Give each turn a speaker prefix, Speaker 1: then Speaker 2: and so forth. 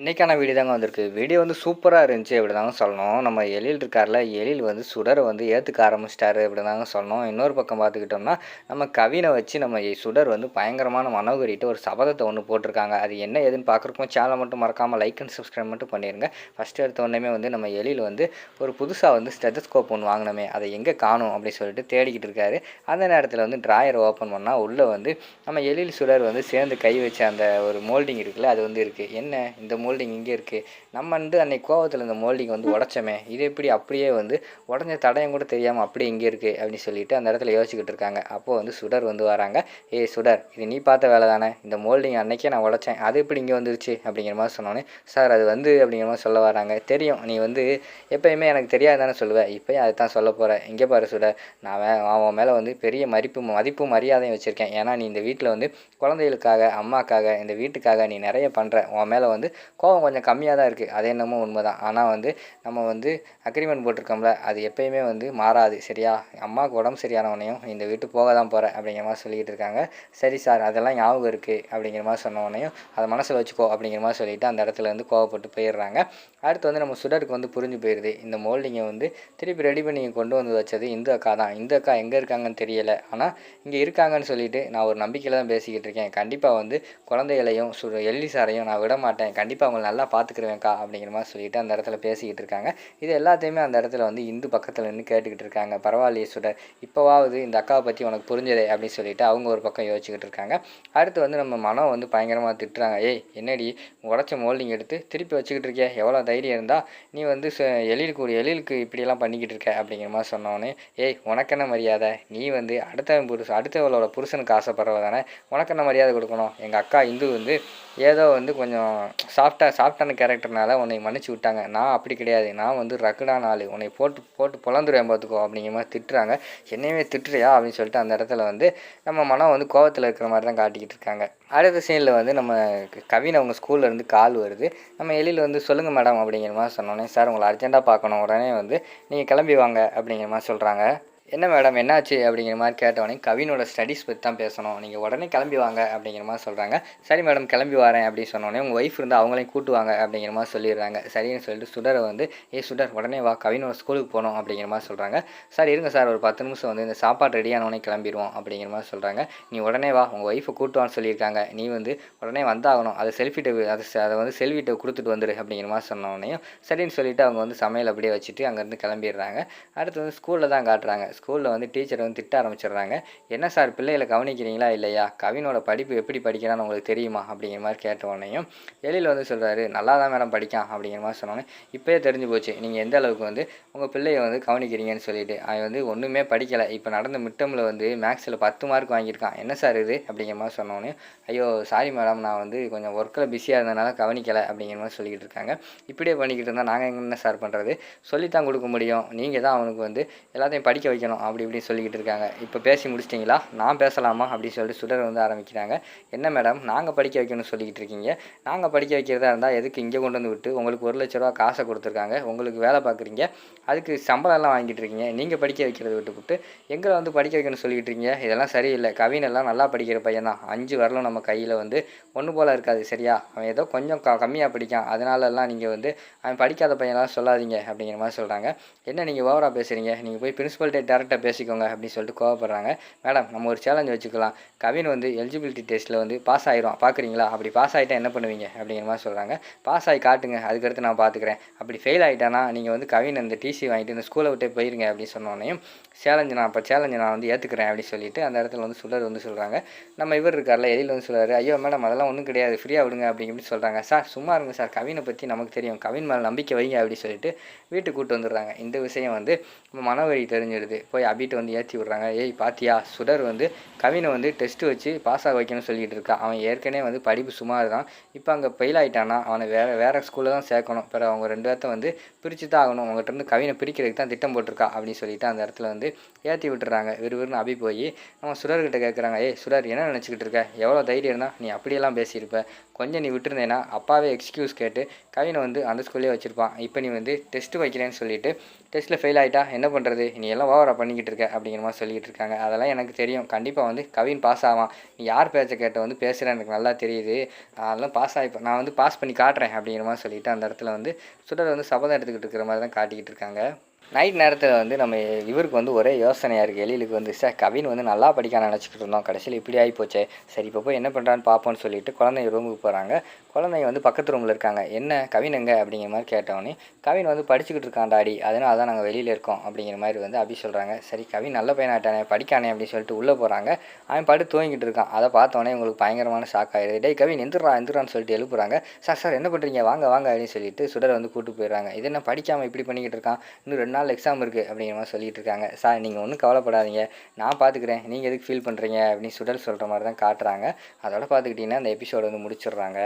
Speaker 1: இன்னைக்கான வீடியோ தாங்க வந்திருக்கு. வீடியோ வந்து சூப்பரா இருந்துச்சு அப்படிதாங்க சொல்லணும். நம்ம எழில் இருக்கார்ல, எழில் வந்து சுடர வந்து ஏத்துக்க ஆரம்பிச்சுட்டாரு அப்படிதாங்க சொல்லணும். இன்னொரு பக்கம் பார்த்துக்கிட்டோம்னா, நம்ம கவின வச்சு நம்ம சுடர் வந்து பயங்கரமான மனோகரிட்ட ஒரு சபதத்த ஒண்ணு போட்டிருக்காங்க. அது என்ன ஏதுன்னு பார்க்குறதுக்கு சேனல மட்டும் மறக்காம லைக் அண்ட் சப்ஸ்கிரைப் மட்டும் பண்ணிருங்க. ஃபர்ஸ்ட் எடுத்த உடனேமே வந்து நம்ம எழில் வந்து ஒரு புதுசா வந்து ஸ்டெத்தஸ்கோப் ஒண்ணு வாங்குனோமே, அத எங்க காணோம் அப்படின்னு சொல்லிட்டு தேடிக்கிட்டு இருக்காரு. அந்த நேரத்துல வந்து டிராயர் ஓப்பன் பண்ணா உள்ள வந்து நம்ம எழில் சுடர் வந்து சேர்ந்து கை வச்ச அந்த ஒரு மோல்டிங் இருக்குல்ல, அது வந்து இருக்கு. என்ன இந்த மோல்டிங் இங்கே இருக்குது, நம்ம வந்து அன்னைக்கு கோவத்தில் இந்த மோல்டிங் வந்து உடச்சோமே, இது எப்படி அப்படியே வந்து உடஞ்ச தடயம் கூட தெரியாமல் அப்படியே இங்கே இருக்குது அப்படின்னு சொல்லிட்டு அந்த இடத்துல யோசிச்சுக்கிட்டு இருக்காங்க. அப்போது வந்து சுடர் வந்து வராங்க. ஏய் சுடர், இது நீ பார்த்த வேலை தானே, இந்த மோல்டிங் அன்னைக்கே நான் உடச்சேன், அது எப்படி இங்கே வந்துருச்சு அப்படிங்கிற மாதிரி சொன்னோன்னே, சார் அது வந்து அப்படிங்கிற மாதிரி சொல்ல வராங்க. தெரியும், நீ வந்து எப்போயுமே எனக்கு தெரியாது தானே சொல்லுவேன், இப்போயும் அதை தான் சொல்ல போகிறேன். இங்கே பாரு சுடர், நான் அவன் மேலே வந்து பெரிய மதிப்பும் மரியாதையும் வச்சுருக்கேன். ஏன்னா நீ இந்த வீட்டில் வந்து குழந்தைகளுக்காக, அம்மாக்காக, இந்த வீட்டுக்காக நீ நிறைய பண்ணுற. உன் மேலே வந்து கோவம் கொஞ்சம் கம்மியாக தான் இருக்குது, அது என்னமோ உண்மை தான். ஆனால் வந்து நம்ம வந்து அக்ரிமெண்ட் போட்டிருக்கோம்ல, அது எப்போயுமே வந்து மாறாது சரியா. அம்மாவுக்கு உடம்பு சரியானவனையும் இந்த வீட்டு போக தான் போகிறேன் அப்படிங்கிற மாதிரி சொல்லிக்கிட்டு இருக்காங்க. சரி சார், அதெல்லாம் ஞாபகம் இருக்குது அப்படிங்கிற மாதிரி சொன்னவனையும் அதை மனசில் வச்சுக்கோ அப்படிங்கிற மாதிரி சொல்லிவிட்டு அந்த இடத்துல வந்து கோவப்பட்டு போயிடுறாங்க. அடுத்து வந்து நம்ம சுடருக்கு வந்து புரிஞ்சு போயிடுது, இந்த மோல்டிங்கை வந்து திருப்பி ரெடி பண்ணி கொண்டு வந்து வச்சது இந்து அக்கா தான். இந்து அக்கா எங்கே இருக்காங்கன்னு தெரியலை, ஆனால் இங்கே இருக்காங்கன்னு சொல்லிட்டு நான் ஒரு நம்பிக்கையில் தான் பேசிக்கிட்டு இருக்கேன். கண்டிப்பாக வந்து குழந்தைகளையும் எல்லி சாரையும் நான் விட மாட்டேன், கண்டிப்பாக அவங்களை நல்லா பார்த்துக்குருவேன்க்கா அப்படிங்கிற மாதிரி சொல்லிட்டு அந்த இடத்துல பேசிக்கிட்டு இருக்காங்க. இது எல்லாத்தையுமே அந்த இடத்துல வந்து இந்து பக்கத்தில் நின்று கேட்டுக்கிட்டு இருக்காங்க. பரவாயில்லையே சுடர், இப்போவாவது இந்த அக்காவை பற்றி உனக்கு புரிஞ்சதே அப்படின்னு சொல்லிட்டு அவங்க ஒரு பக்கம் யோசிச்சுக்கிட்டு இருக்காங்க. அடுத்து வந்து நம்ம மனம் வந்து பயங்கரமாக திட்டுறாங்க. ஏய் என்னடி உடச்ச மோல்டிங் எடுத்து திருப்பி வச்சுக்கிட்டு இருக்கிய, எவ்வளோ தைரியம் இருந்தால் நீ வந்து எழிலுக்கு இப்படியெல்லாம் பண்ணிக்கிட்டு இருக்க அப்படிங்கிற மாதிரி சொன்னோன்னே, ஏய் உனக்கு என்ன மரியாதை, நீ வந்து அடுத்தவளோட புருஷனுக்கு ஆசைப்படுறவ தானே, உனக்கு என்ன மரியாதை கொடுக்கணும். எங்கள் அக்கா இந்து வந்து ஏதோ வந்து கொஞ்சம் சாஃப்டான கேரக்டர்னால உன்னை மன்னிச்சு விட்டாங்க, நான் அப்படி கிடையாது, நான் வந்து ரகுடான ஆள், உன்னை போட்டு பொழந்துருவேன் பார்த்துக்கோ அப்படிங்கிற மாதிரி திட்டுறாங்க. என்னையுமே திட்டுறியா அப்படின்னு சொல்லிட்டு அந்த இடத்துல வந்து நம்ம மனம் வந்து கோவத்தில் இருக்கிற மாதிரி தான் காட்டிக்கிட்டு இருக்காங்க. அடுத்த சீனில் வந்து நம்ம கவின் அவங்க ஸ்கூல்லேருந்து கால் வருது. நம்ம எழில் வந்து சொல்லுங்கள் மேடம் அப்படிங்கிற மாதிரி சொன்னோன்னே, சார் உங்களை அர்ஜென்ட்டாக பார்க்கணும், உடனே வந்து நீங்கள் கிளம்பி வாங்க அப்படிங்கிற மாதிரி சொல்கிறாங்க. என்ன மேடம் என்னாச்சு அப்படிங்கிற மாதிரி கேட்டவொடனே, கவினோட ஸ்டடீஸ் பற்றி தான் பேசணும், நீங்கள் உடனே கிளம்பி வாங்க அப்படிங்கிற மாதிரி சொல்கிறாங்க. சரி மேடம் கிளம்பி வரேன் அப்படின்னு சொன்னோடனே, உங்கள் ஒய்ஃப் இருந்தால் அவங்களையும் கூட்டு வாங்க அப்படிங்கிற மாதிரி சொல்லிடுறாங்க. சரின்னு சொல்லிட்டு சுடரை வந்து, சுடர் உடனே வா, கவினோட ஸ்கூலுக்கு போகணும் அப்படிங்கிற மாதிரி சொல்கிறாங்க. சார் இருங்க சார், ஒரு 10 நிமிஷம் வந்து இந்த சாப்பாடு ரெடியானவொடனே கிளம்பிடுவோம் அப்படிங்கிற மாதிரி சொல்கிறாங்க. நீ உடனே வா, உங்கள் ஒய்ஃபை கூட்டுவான்னு சொல்லியிருக்காங்க, நீ வந்து உடனே வந்தாகணும், அதை அதை வந்து செல்விட்ட கொடுத்துட்டு வந்துடு அப்படிங்கிற மாதிரி சொன்னோடனையும் சரின்னு சொல்லிவிட்டு அவங்க வந்து சமையல் அப்படியே வச்சுட்டு அங்கேருந்து கிளம்பிடுறாங்க. அடுத்து வந்து ஸ்கூலில் தான் காட்டுறாங்க. ஸ்கூலில் வந்து டீச்சர் வந்து திட்ட ஆரம்பிச்சிடுறாங்க. என்ன சார் பிள்ளைகளை கவனிக்கிறீங்களா இல்லையா, கவினோட படிப்பு எப்படி படிக்கிறான்னு உங்களுக்கு தெரியுமா அப்படிங்கிற மாதிரி கேட்டவொடனையும் எழில் வந்து சொல்கிறாரு, நல்லா தான் மேடம் படிக்கான் அப்படிங்கிற மாதிரி சொன்னோன்னே, இப்போயே தெரிஞ்சு போச்சு நீங்கள் எந்த அளவுக்கு வந்து உங்கள் பிள்ளையை வந்து கவனிக்கிறீங்கன்னு சொல்லிட்டு. அவன் வந்து ஒன்றுமே படிக்கலை, இப்போ நடந்த மிட்டமில் வந்து மேக்ஸில் 10 மார்க் வாங்கியிருக்கான், என்ன சார் இது அப்படிங்கிற மாதிரி சொன்னோன்னே, ஐயோ சாரி மேடம், நான் வந்து கொஞ்சம் ஒர்க்கில் பிஸியாக இருந்ததுனால கவனிக்கலை அப்படிங்கிற மாதிரி சொல்லிக்கிட்டு இருக்காங்க. இப்படியே பண்ணிக்கிட்டு இருந்தால் நாங்கள் என்ன சார் பண்ணுறது, சொல்லித்தான் கொடுக்க முடியும், நீங்கள் தான் அவனுக்கு வந்து எல்லாத்தையும் படிக்க வைக்கணும் அப்படி இப்படின்னு சொல்லிக்கிட்டு இருக்காங்க. இப்போ பேசி முடிச்சிட்டிங்களா, நான் பேசலாமா அப்படின்னு சொல்லிட்டு சுடர் வந்து ஆரம்பிக்கிறாங்க. என்ன மேடம் நாங்கள் படிக்க வைக்கணும்னு சொல்லிக்கிட்டு இருக்கீங்க, நாங்கள் படிக்க வைக்கிறதா இருந்தால் எதுக்கு இங்கே கொண்டு வந்து விட்டு உங்களுக்கு 1,00,000 ரூபா காசை கொடுத்துருக்காங்க, உங்களுக்கு வேலை பார்க்குறீங்க, அதுக்கு சம்பளம்லாம் வாங்கிட்டு இருக்கீங்க, நீங்கள் படிக்க வைக்கிறத விட்டுவிட்டு எங்களை வந்து படிக்க வைக்கணும்னு சொல்லிக்கிட்டு இருக்கீங்க, இதெல்லாம் சரியில்லை. கவினெல்லாம் நல்லா படிக்கிற பையன் தான், 5 வரலும் நம்ம கையில் வந்து ஒன்று போல் இருக்காது சரியா, அவன் ஏதோ கொஞ்சம் கம்மியாக படிக்கான், அதனாலலாம் நீங்கள் வந்து அவன் படிக்காத பையன்லாம் சொல்லாதீங்க அப்படிங்கிற மாதிரி சொல்கிறாங்க. என்ன நீங்கள் ஓவராக பேசுகிறீங்க, நீங்கள் போய் பிரின்ஸிபல்கிட்ட டேரெக்டாக பேசிக்கோங்க அப்படின்னு சொல்லிட்டு கோவப்படுறாங்க. மேடம் நம்ம ஒரு சேலஞ்ச் வச்சுக்கலாம், கவின் வந்து எலிஜிபிலிட்டி டெஸ்ட்டில் வந்து பாஸ் ஆயிரும் பார்க்குறீங்களா, அப்படி பாஸ் ஆகிட்டா என்ன பண்ணுவீங்க அப்படிங்கிற மாதிரி சொல்கிறாங்க. பாஸ் ஆகி காட்டுங்க, அதுக்கடுத்து நான் பார்த்துக்கிறேன், அப்படி ஃபெயில் ஆகிட்டானா நீங்கள் வந்து கவின் அந்த டிசி வாங்கிட்டு இந்த ஸ்கூலை விட்டே போயிருங்க அப்படின்னு சொன்னோன்னையும், சேலஞ்சு நான் வந்து ஏற்றுக்கிறேன் அப்படின்னு சொல்லிட்டு அந்த இடத்துல வந்து சுடர் வந்து சொல்கிறாங்க. நம்ம இவர் இருக்கார்ல எழில் வந்து சொல்கிறாரு, ஐயோ மேடம் அதெல்லாம் ஒன்றும் கிடையாது, ஃப்ரீயாக விடுங்க அப்படி சொல்கிறாங்க. சார் சும்மா இருங்க சார், கவினை பற்றி நமக்கு தெரியும், கவின் மேலே நம்பிக்கை வைங்க அப்படின்னு சொல்லிட்டு வீட்டுக்கு கூப்பிட்டு வந்துடுறாங்க. இந்த விஷயம் வந்து மனவழி தெரிஞ்சிடுது. போய் அபிட்ட வந்து ஏற்றி விட்றாங்க. ஏய் பாத்தியா, சுடர் வந்து கவினை வந்து டெஸ்ட்டு வச்சு பாஸ் ஆக வைக்கணும்னு சொல்லிகிட்டு இருக்கான், அவன் ஏற்கனவே வந்து படிப்பு சுமார் தான், இப்போ அங்கே ஃபெயில் ஆகிட்டானா அவனை வேறு ஸ்கூலில் தான் சேர்க்கணும், பிறகு அவங்க 2 பேர்த்த வந்து பிரித்து தான் ஆகணும், உங்கள்கிட்ட இருந்து கவினை பிரிக்கிறதுக்கு தான் திட்டம் போட்டிருக்கா அப்படின்னு சொல்லிட்டு அந்த இடத்துல வந்து ஏற்றி விட்டுறாங்க. விறுவிறுன்னு அபி போய் நம்ம சுடர்கிட்ட கேட்குறாங்க, சுடர் என்ன நினச்சிக்கிட்டு இருக்க, எவ்வளோ தைரியம் இருந்தால் நீ அப்படியெல்லாம் பேசியிருப்ப, கொஞ்சம் நீ விட்டுருந்தேன்னா அப்பாவே எக்ஸ்கியூஸ் கேட்டு கவினை வந்து அந்த ஸ்கூல்லேயே வச்சுருப்பான். இப்போ நீ வந்து டெஸ்ட்டு வைக்கிறேன்னு சொல்லிட்டு டெஸ்ட்டில் ஃபெயில் ஆகிட்டா என்ன பண்ணுறது, நீ எல்லாம் ஓவராக பண்ணிக்கிட்டு இருக்க அப்படிங்கிற மாதிரி சொல்லிக்கிட்டு இருக்காங்க. அதெல்லாம் எனக்கு தெரியும், கண்டிப்பாக வந்து கவின் பாஸ் ஆவான், நீ யார் பேச்சை கேட்ட வந்து பேசுகிறேன் எனக்கு நல்லா தெரியுது, அதெல்லாம் பாஸ் ஆகி நான் வந்து பாஸ் பண்ணி காட்டுறேன் அப்படிங்கிற மாதிரி சொல்லிவிட்டு அந்த இடத்துல வந்து சுடர் வந்து சபதம் எடுத்துக்கிட்டு இருக்கிற மாதிரி தான் காட்டிக்கிட்டு இருக்காங்க. நைட் நேரத்தில் வந்து நம்ம இவருக்கு வந்து ஒரே யோசனையாக இருக்குது. எழிலுக்கு வந்து சார் கவின் வந்து நல்லா படிக்க நினச்சிக்கிட்டு இருந்தோம், கடைசியில் இப்படி ஆகி போச்சே, சரி இப்போ போய் என்ன பண்ணுறான்னு பார்ப்போன்னு சொல்லிட்டு குழந்தைங்க ரூமுக்கு போகிறாங்க. குழந்தைங்க வந்து பக்கத்து ரூமில் இருக்காங்க. என்ன கவின் எங்கே அப்படிங்கிற மாதிரி கேட்டவொடனே கவின் வந்து படிச்சுக்கிட்டு இருக்கான் டாடி, அதனால தான் நாங்கள் வெளியில் இருக்கோம் அப்படிங்கிற மாதிரி வந்து அபி சொல்கிறாங்க. சரி கவின் நல்ல பையனாட்டானே படிக்கானே அப்படின்னு சொல்லிட்டு உள்ளே போகிறாங்க. அவன் படுத்து தூங்கிட்டு இருக்கான். அதை பார்த்தோன்னே உங்களுக்கு பயங்கரமான ஷாக் ஆகிடுது. டேய் கவின் எந்திரான்னு சொல்லிட்டு எழுப்புறாங்க. சார் என்ன பண்ணுறீங்க, வாங்க வாங்க அப்படின்னு சொல்லிட்டு சுடரை வந்து கூப்பிட்டு போயிடுறாங்க. இது என்ன படிக்காமல் இப்படி பண்ணிக்கிட்டு இருக்கான், இன்னும் 2 நாள் எக்ஸாம் இருக்குது அப்படிங்கிற மாதிரி சொல்லிட்டு இருக்காங்க. சார் நீங்கள் ஒன்றும் கவலைப்படாதீங்க, நான் பார்த்துக்கிறேன், நீங்கள் எதுக்கு ஃபீல் பண்ணுறீங்க அப்படின்னு சுடர் சொல்கிற மாதிரி தான் காட்டுறாங்க. அதோட பார்த்துக்கிட்டிங்கன்னா அந்த எபிசோடு வந்து முடிச்சிடுறாங்க.